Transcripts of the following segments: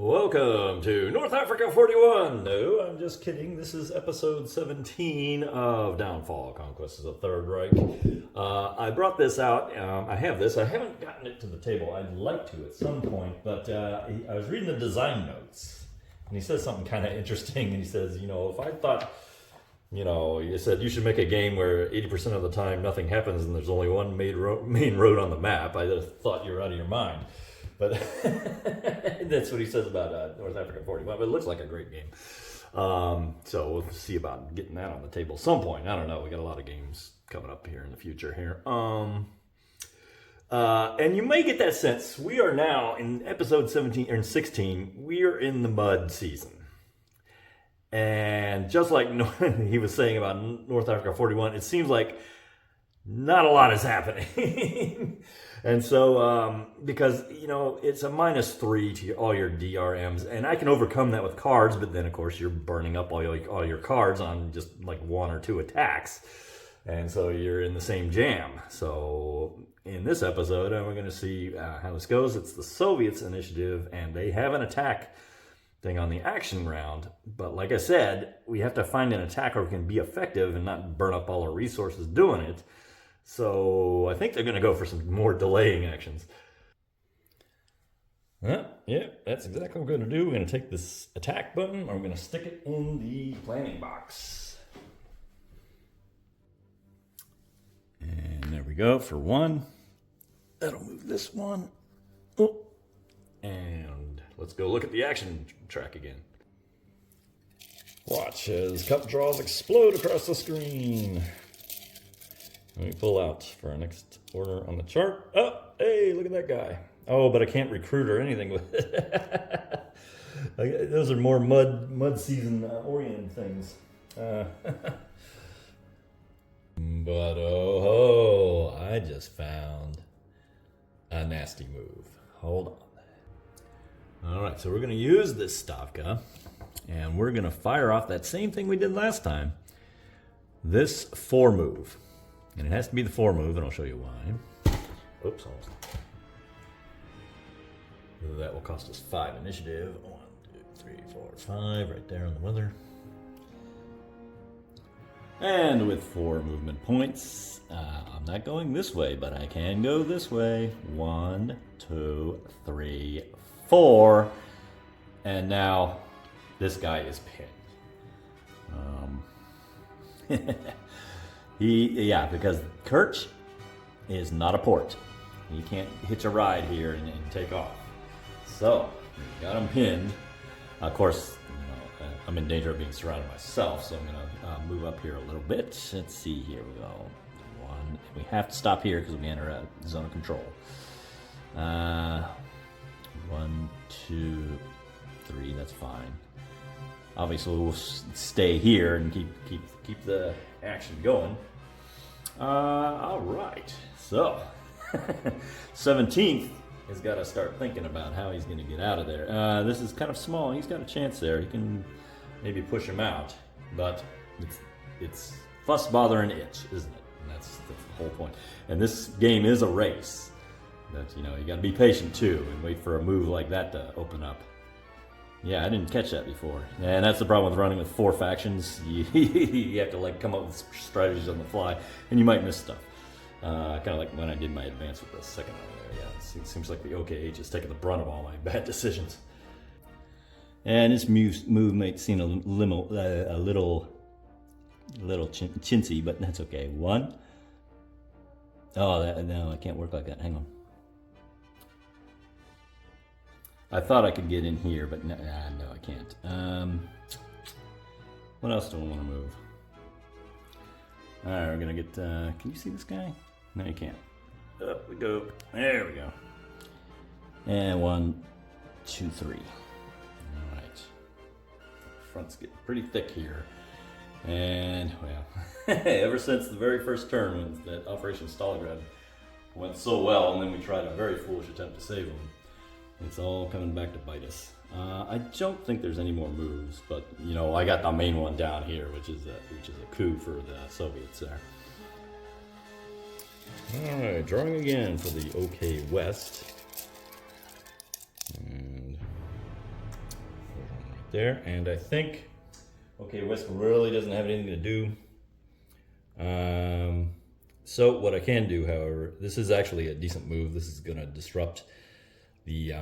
Welcome to North Africa 41. No, I'm just kidding. This is episode 17 of Downfall. Conquest is a Third Reich. I brought this out. I have this. I haven't gotten it to the table. I'd like to at some point, but I was reading the design notes, and he says something kind of interesting. And he says, if I thought, you said you should make a game where 80% of the time nothing happens and there's only one main road on the map, I just thought you were out of your mind. But that's what he says about North Africa 41. But it looks like a great game. So we'll see about getting that on the table at some point. I don't know. We got a lot of games coming up here in the future here. And you may get that sense. We are now in episode 17 or 16. We are in the mud season. And just like he was saying about North Africa 41, it seems like not a lot is happening. And so, because, it's a -3 to all your DRMs, and I can overcome that with cards, but then, of course, you're burning up all your cards on just like 1 or 2 attacks. And so you're in the same jam. So in this episode, we're going to see how this goes. It's the Soviets' initiative, and they have an attack thing on the action round. But like I said, we have to find an attacker who can be effective and not burn up all our resources doing it. So I think they're going to go for some more delaying actions. Yeah, that's exactly what we're going to do. We're going to take this attack button, and we're going to stick it in the planning box. And there we go for 1. That'll move this one. Oh. And let's go look at the action track again. Watch as cup draws explode across the screen. Let me pull out for our next order on the chart. Oh, hey, look at that guy. Oh, but I can't recruit or anything with it. Those are more mud season oriented things. But oh, I just found a nasty move. Hold on. All right, so we're going to use this Stavka, and we're going to fire off that same thing we did last time. This 4 move. And it has to be the 4 move, and I'll show you why. Oops, almost. That will cost us 5 initiative. 1, 2, 3, 4, 5, right there on the weather. And with 4 movement points, I'm not going this way, but I can go this way. 1, 2, 3, 4. And now this guy is pinned. Because Kerch is not a port. You can't hitch a ride here and take off. So, we got him pinned. Of course, I'm in danger of being surrounded myself, so I'm going to move up here a little bit. Let's see, here we go. 1. We have to stop here because we enter a zone of control. 1, 2, 3, that's fine. Obviously, we'll stay here and keep the action going. All right, so 17th has got to start thinking about how he's going to get out of there. This is kind of small. He's got a chance there. He can maybe push him out, but it's fuss, bother, and itch, isn't it? And that's the whole point. And this game is a race. That you got to be patient too and wait for a move like that to open up. Yeah, I didn't catch that before. And that's the problem with running with 4 factions. You have to come up with strategies on the fly, and you might miss stuff. Kind of like when I did my advance with the second one there. Yeah, it seems like the OKH has taken the brunt of all my bad decisions. And this move might seem a little chintzy, but that's okay. 1. Oh, no, it can't work like that. Hang on. I thought I could get in here, but no, I can't. What else do I want to move? All right, we're going to get... can you see this guy? No, you can't. Up we go. There we go. And 1, 2, 3. All right. Front's getting pretty thick here. And, well, ever since the very first turn when that Operation Stalingrad went so well, and then we tried a very foolish attempt to save him, it's all coming back to bite us. I don't think there's any more moves, but I got the main one down here, which is a coup for the Soviets there. All right, drawing again for the OK West. And there. And I think, okay, West really doesn't have anything to do. So what I can do, however, this is actually a decent move. This is going to disrupt the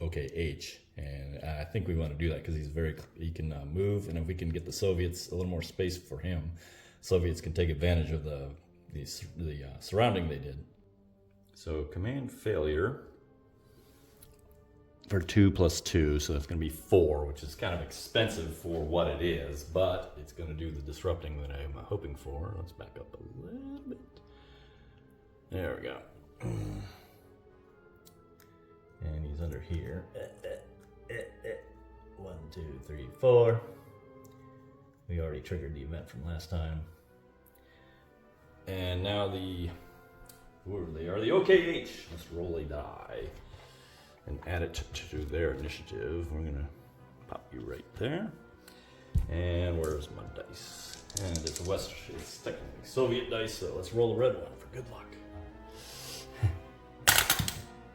H, and I think we want to do that because he can move, and if we can get the Soviets a little more space for him, Soviets can take advantage of the surrounding they did. So command failure for 2 + 2, so that's going to be 4, which is kind of expensive for what it is, but it's going to do the disrupting that I'm hoping for. Let's back up a little bit. There we go. And he's under here. 1, 2, 3, 4. We already triggered the event from last time. And now who are they? Are the OKH? Let's roll a die and add it to their initiative. We're gonna pop you right there. And where's my dice? And it's technically Soviet dice, so let's roll a red one for good luck.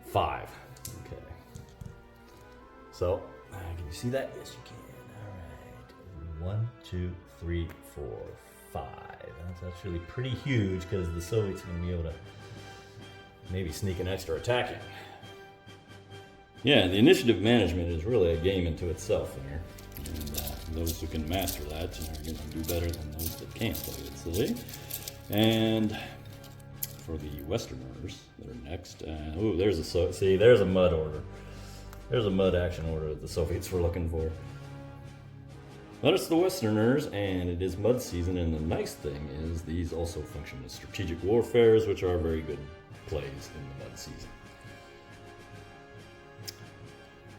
5. Okay. So, can you see that? Yes, you can. All right. 1, 2, 3, 4, 5. That's actually pretty huge because the Soviets are going to be able to maybe sneak an extra attack in. Yeah, the initiative management is really a game into itself there. And those who can master that are going to do better than those that can't, I would say. And for the Westerners that are next, there's a mud order. There's a mud action order that the Soviets were looking for. But it's the Westerners, and it is mud season, and the nice thing is these also function as strategic warfares, which are very good plays in the mud season.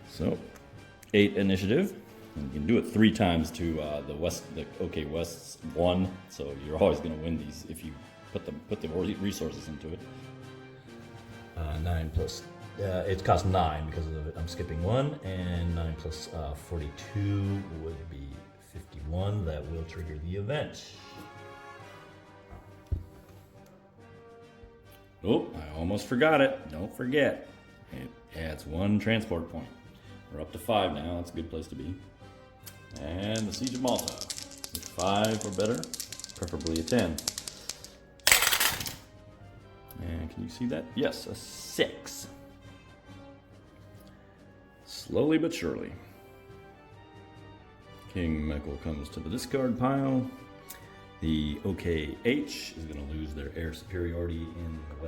So, 8 initiative, and you can do it 3 times to the OK West's 1, so you're always going to win these if you put the resources into it. 9 plus, it costs 9 because of it. I'm skipping 1, and 9 plus 42 would be 51. That will trigger the event. Oh, I almost forgot it. Don't forget. It adds 1 transport point. We're up to 5 now. That's a good place to be. And the Siege of Malta. 5 or better, preferably a 10. And can you see that? Yes, a 6. Slowly but surely. King Michael comes to the discard pile. The OKH is going to lose their air superiority in the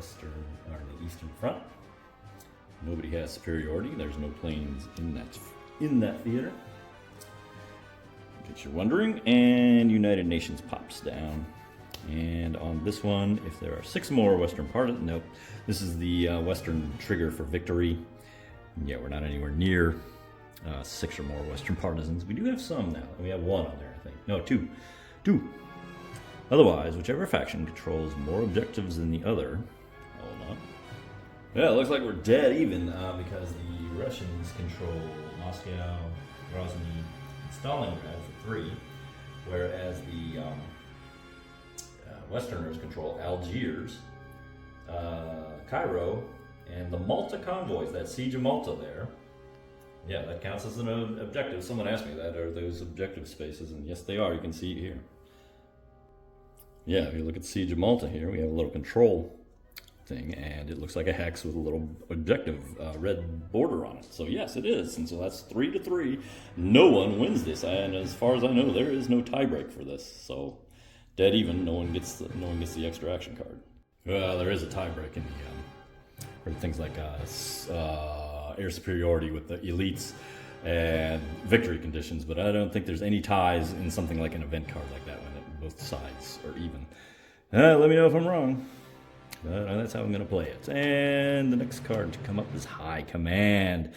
eastern front. Nobody has superiority. There's no planes in that theater. In case you're wondering. And United Nations pops down. And on this one, if there are 6 more Western partisans, nope. This is the Western trigger for victory. Yeah, we're not anywhere near 6 or more Western partisans. We do have some now. We have 1 on there, I think. No, 2. 2. Otherwise, whichever faction controls more objectives than the other. Hold on. Yeah, it looks like we're dead even because the Russians control Moscow, Grozny, and Stalingrad for 3, whereas the Westerners control Algiers, Cairo, and the Malta convoys, that Siege of Malta there. Yeah, that counts as an objective. Someone asked me that, are those objective spaces? And yes, they are. You can see it here. Yeah, if you look at the Siege of Malta here, we have a little control thing, and it looks like a hex with a little objective red border on it. So yes, it is, and so that's 3 to 3. No one wins this, and as far as I know, there is no tiebreak for this. So dead even. No one gets the extra action card. Well, there is a tiebreak in the for things like air superiority with the elites and victory conditions, but I don't think there's any ties in something like an event card like that when both sides are even. Let me know if I'm wrong. That's how I'm going to play it. And the next card to come up is High Command.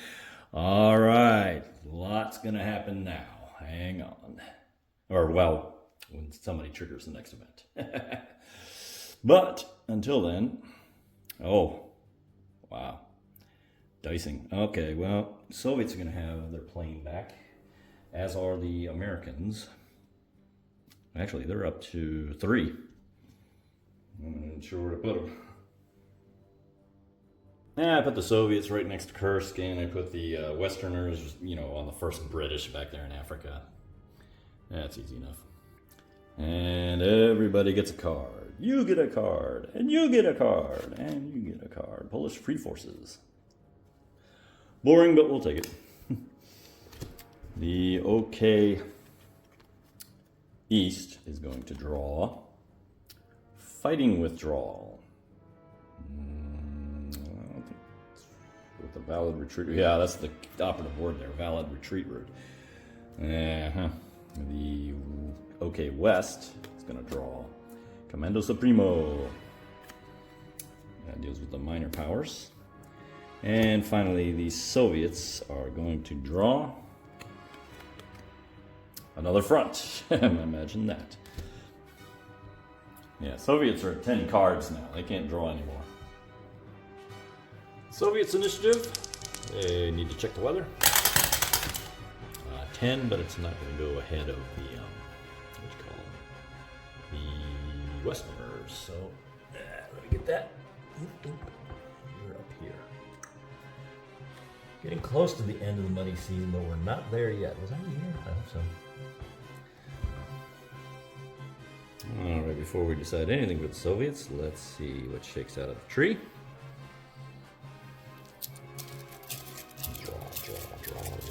All right, lots going to happen now. Hang on. Or, well, when somebody triggers the next event. But until then, oh, wow. Dicing. Okay, well, Soviets are going to have their plane back, as are the Americans. Actually, they're up to 3. I'm not sure where to put them. Yeah, I put the Soviets right next to Kursk, and I put the Westerners, you know, on the first British back there in Africa. That's easy enough. And everybody gets a card. You get a card, and you get a card, and you get a card. Polish Free Forces. Boring, but we'll take it. The OK East is going to draw Fighting Withdrawal. I don't think it's with the Valid Retreat. Yeah, that's the operative word there, Valid Retreat route. The OK West is going to draw Comando Supremo. That deals with the minor powers. And finally, the Soviets are going to draw another front. Imagine that. Yeah, Soviets are at 10 cards now. They can't draw anymore. Soviets initiative. They need to check the weather. 10, but it's not going to go ahead of the, what you call them? The Westerners. So, let me get that. You're up here. Getting close to the end of the money season, but we're not there yet. Was I here? I hope so. Alright, before we decide anything with the Soviets, let's see what shakes out of the tree.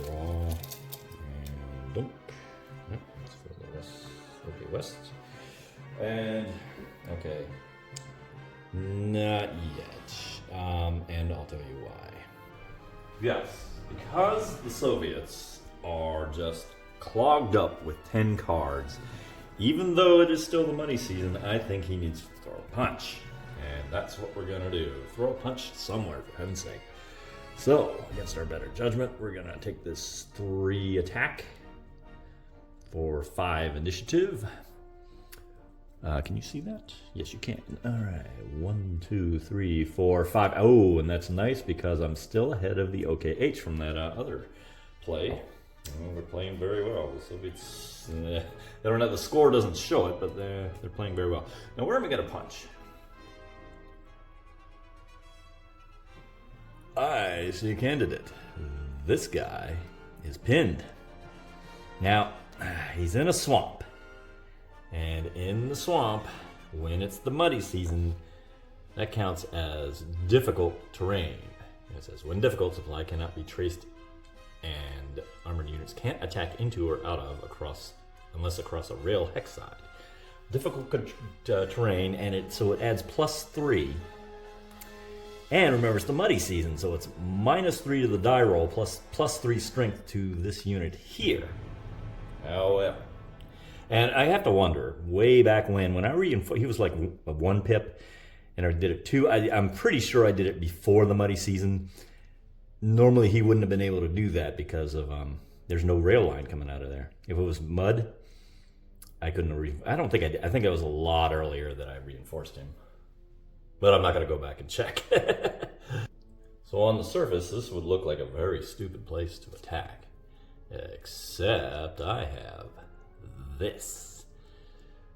Draw. And dump. Yep, that's for the West. Okay, West. And, okay. Not yet. And I'll tell you why. Yes, because the Soviets are just clogged up with 10 cards. Even though it is still the money season, I think he needs to throw a punch. And that's what we're going to do. Throw a punch somewhere, for heaven's sake. So, against our better judgment, we're going to take this 3 attack for 5 initiative. Can you see that? Yes, you can. All right. 1, 2, 3, 4, 5. Oh, and that's nice because I'm still ahead of the OKH from that other play. Well, we're playing very well. The Soviets, they don't have the score, doesn't show it, but they're playing very well. Now, where am I going to punch? I see a candidate. This guy is pinned. Now, he's in a swamp. And in the swamp, when it's the muddy season, that counts as difficult terrain. It says, when difficult, supply cannot be traced and armored units can't attack into or out of unless across a rail hex side. Difficult terrain, and so it adds +3. And remember, it's the muddy season, so it's -3 to the die roll, plus +3 strength to this unit here. However, and I have to wonder, way back when I reinforced, he was like a 1 pip, and I did it 2. I'm pretty sure I did it before the muddy season. Normally he wouldn't have been able to do that because of there's no rail line coming out of there. If it was mud, I couldn't have I don't think I did. I think it was a lot earlier that I reinforced him. But I'm not going to go back and check. So on the surface, this would look like a very stupid place to attack. Except I have this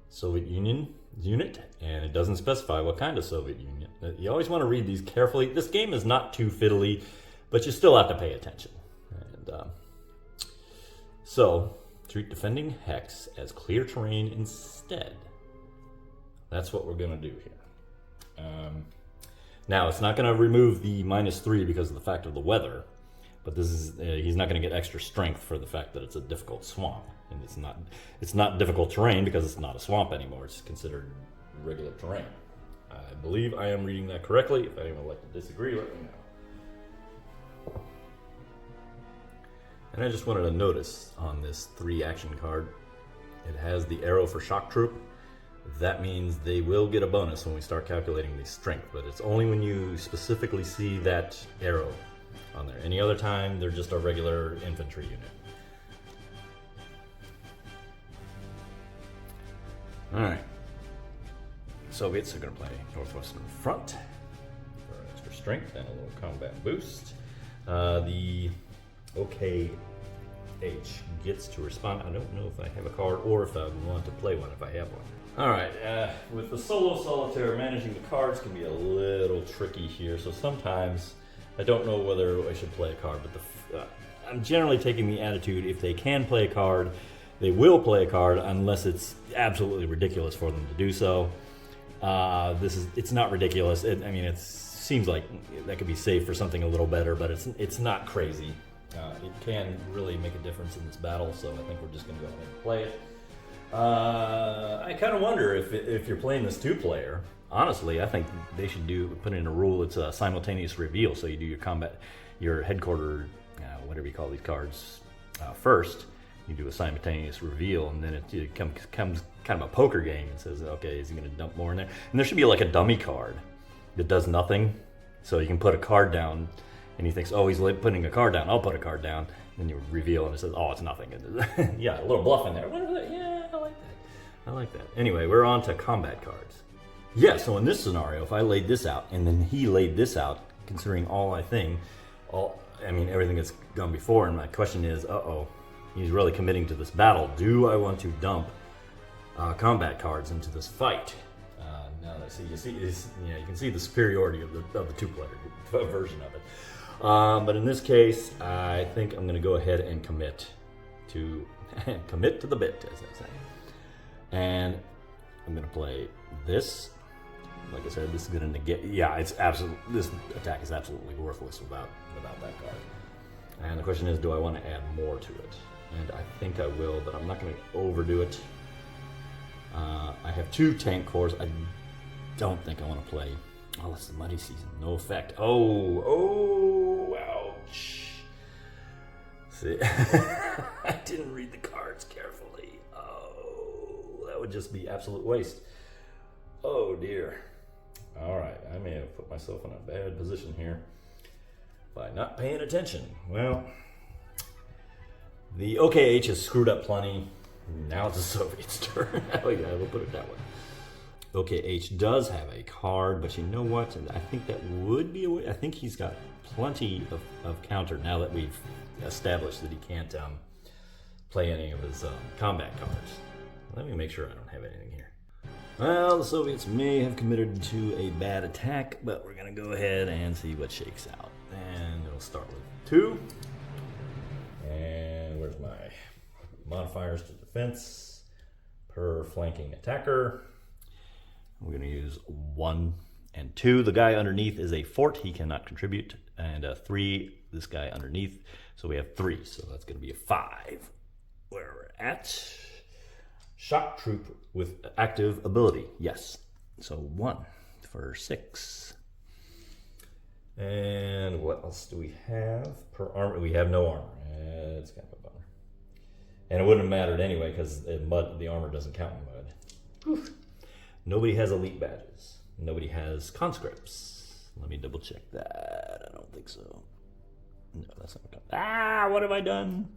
Soviet Union unit, and it doesn't specify what kind of Soviet Union. You always want to read these carefully. This game is not too fiddly, but you still have to pay attention. And so, treat defending hex as clear terrain instead. That's what we're going to do here. Now, it's not going to remove the -3 because of the fact of the weather, but this is he's not going to get extra strength for the fact that it's a difficult swamp. And it's not difficult terrain because it's not a swamp anymore. It's considered regular terrain. I believe I am reading that correctly. If anyone would like to disagree, let me know. And I just wanted to notice on this 3 action card, it has the arrow for shock troop. That means they will get a bonus when we start calculating the strength, but it's only when you specifically see that arrow on there. Any other time, they're just a regular infantry unit. Alright. Soviets are going to play Northwestern Front for extra strength and a little combat boost. The OKH gets to respond. I don't know if I have a card or if I want to play one if I have one. All right, with the solo solitaire, managing the cards can be a little tricky here. So sometimes I don't know whether I should play a card, but I'm generally taking the attitude if they can play a card, they will play a card unless it's absolutely ridiculous for them to do so. It's not ridiculous. I mean, it seems like that could be saved for something a little better, but it's not crazy. It can really make a difference in this battle, so I think we're just going to go ahead and play it. I kind of wonder if you're playing this two-player. Honestly, I think they should put in a rule. It's a simultaneous reveal, so you do your headquarter, whatever you call these cards, first. You do a simultaneous reveal, and then it comes kind of a poker game. It says, okay, is he going to dump more in there? And there should be like a dummy card that does nothing, so you can put a card down, and he thinks, oh, he's putting a card down. I'll put a card down. Then you reveal, and it says, oh, it's nothing. Yeah, a little bluff in there. Yeah, I like that. I like that. Anyway, we're on to combat cards. Yeah, so in this scenario, if I laid this out, and then he laid this out, considering everything that's gone before, and my question is, he's really committing to this battle. Do I want to dump combat cards into this fight? Now that you can see the superiority of the two-player version of it. But in this case, I think I'm going to go ahead and commit to the bit, as they say. And I'm going to play this. Like I said, this is going to negate. Yeah, this attack is absolutely worthless without that card. And the question is, do I want to add more to it? And I think I will, but I'm not going to overdo it. I have 2 tank cores. I don't think I want to play. Oh, it's the muddy season. No effect. Oh, ouch. See, I didn't read the cards carefully. Oh, that would just be absolute waste. Oh, dear. All right, I may have put myself in a bad position here by not paying attention. Well, the OKH has screwed up plenty. Now it's the Soviets' turn. Oh, yeah, we'll put it that way. OKH does have a card, but you know what? I think that would be a way. I think he's got plenty of counter now that we've established that he can't play any of his combat cards. Let me make sure I don't have anything here. Well, the Soviets may have committed to a bad attack, but we're going to go ahead and see what shakes out. And it'll start with 2. And where's my modifiers to defense per flanking attacker? We're going to use 1 and 2. The guy underneath is a fort. He cannot contribute. And 3, this guy underneath. So we have 3. So that's going to be a 5. Where we're at. Shock troop with active ability. Yes. So 1 for 6. And what else do we have per armor? We have no armor. It's kind of a bummer. And it wouldn't have mattered anyway because the armor doesn't count in mud. Oof. Nobody has elite badges. Nobody has conscripts. Let me double check that. I don't think so. No, that's not. What have I done?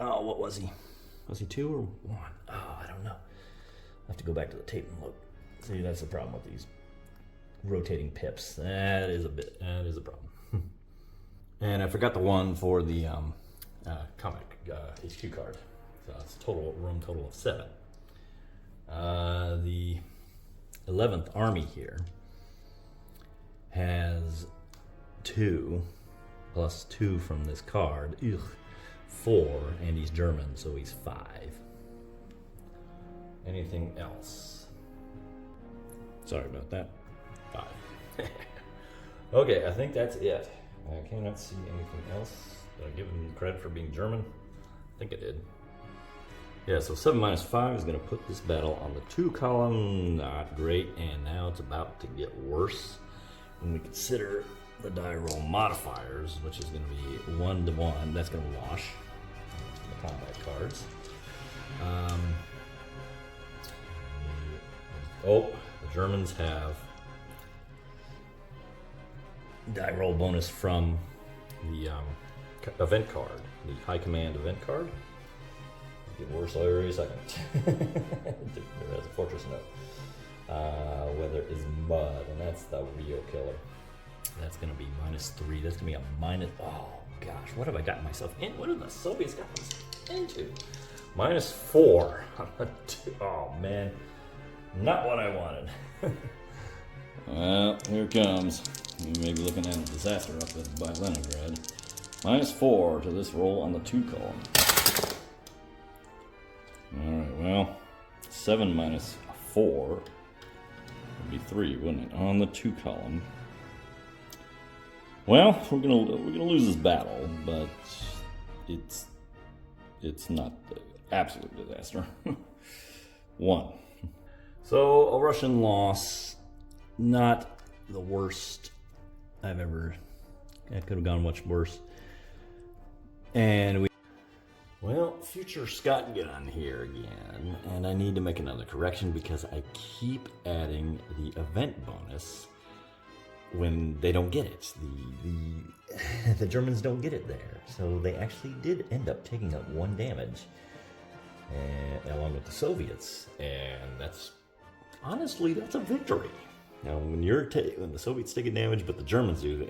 Oh, what was he? Was he 2 or 1? Oh, I don't know. I have to go back to the tape and look. See, that's the problem with these rotating pips. That is a problem. And I forgot the 1 for the comic HQ card. So it's room total of 7. The 11th Army here has 2 plus 2 from this card. 4, and he's German, so he's 5. Anything else? Sorry about that. 5. Okay, I think that's it. I cannot see anything else. Did I give him credit for being German? I think I did. Yeah, so 7 minus 5 is going to put this battle on the 2 column. Not great, and now it's about to get worse when we consider the die roll modifiers, which is going to be 1 to 1. That's going to wash the combat cards. The Germans have die roll bonus from the event card, the High Command event card. Get worse every second. There has a fortress note. Weather is mud, and that's the real killer. That's going to be -3. That's going to be a minus. Oh gosh, what have I gotten myself in? What have the Soviets got us into? -4. Oh man, not what I wanted. Well, here it comes. You may be looking at a disaster up by Leningrad. -4 to this roll on the 2 column. Alright, well, 7 minus 4 would be 3, wouldn't it? On the 2 column. Well, we're gonna lose this battle, but it's not the absolute disaster. 1. So a Russian loss, not the worst I've ever. That could have gone much worse. And well, future Scott gun here again, and I need to make another correction because I keep adding the event bonus when they don't get it. The Germans don't get it there, so they actually did end up taking up 1 damage, along with the Soviets, and that's honestly that's a victory. Now, when the Soviets take a damage, but the Germans do,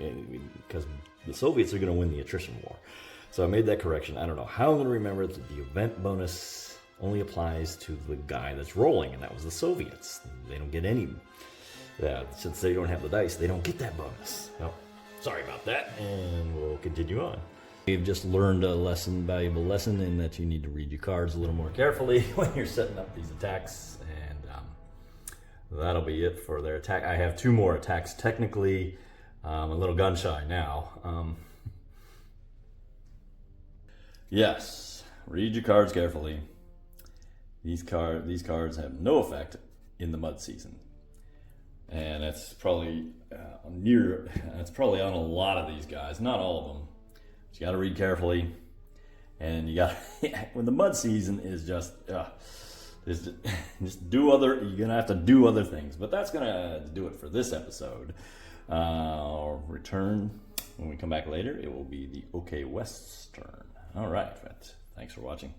because the Soviets are going to win the attrition war. So I made that correction. I don't know how I'm going to remember that the event bonus only applies to the guy that's rolling, and that was the Soviets. They don't get any. Since they don't have the dice, they don't get that bonus. Well, sorry about that, and we'll continue on. We've just learned a valuable lesson, in that you need to read your cards a little more carefully when you're setting up these attacks, and that'll be it for their attack. I have 2 more attacks. Technically, I'm a little gun shy now. Yes, read your cards carefully. These cards have no effect in the mud season, and that's probably probably on a lot of these guys, not all of them. But you got to read carefully, and you got when the mud season is just do other. You're gonna have to do other things, but that's gonna do it for this episode. Return when we come back later. It will be the OK West's turn. All right, friends. Thanks for watching.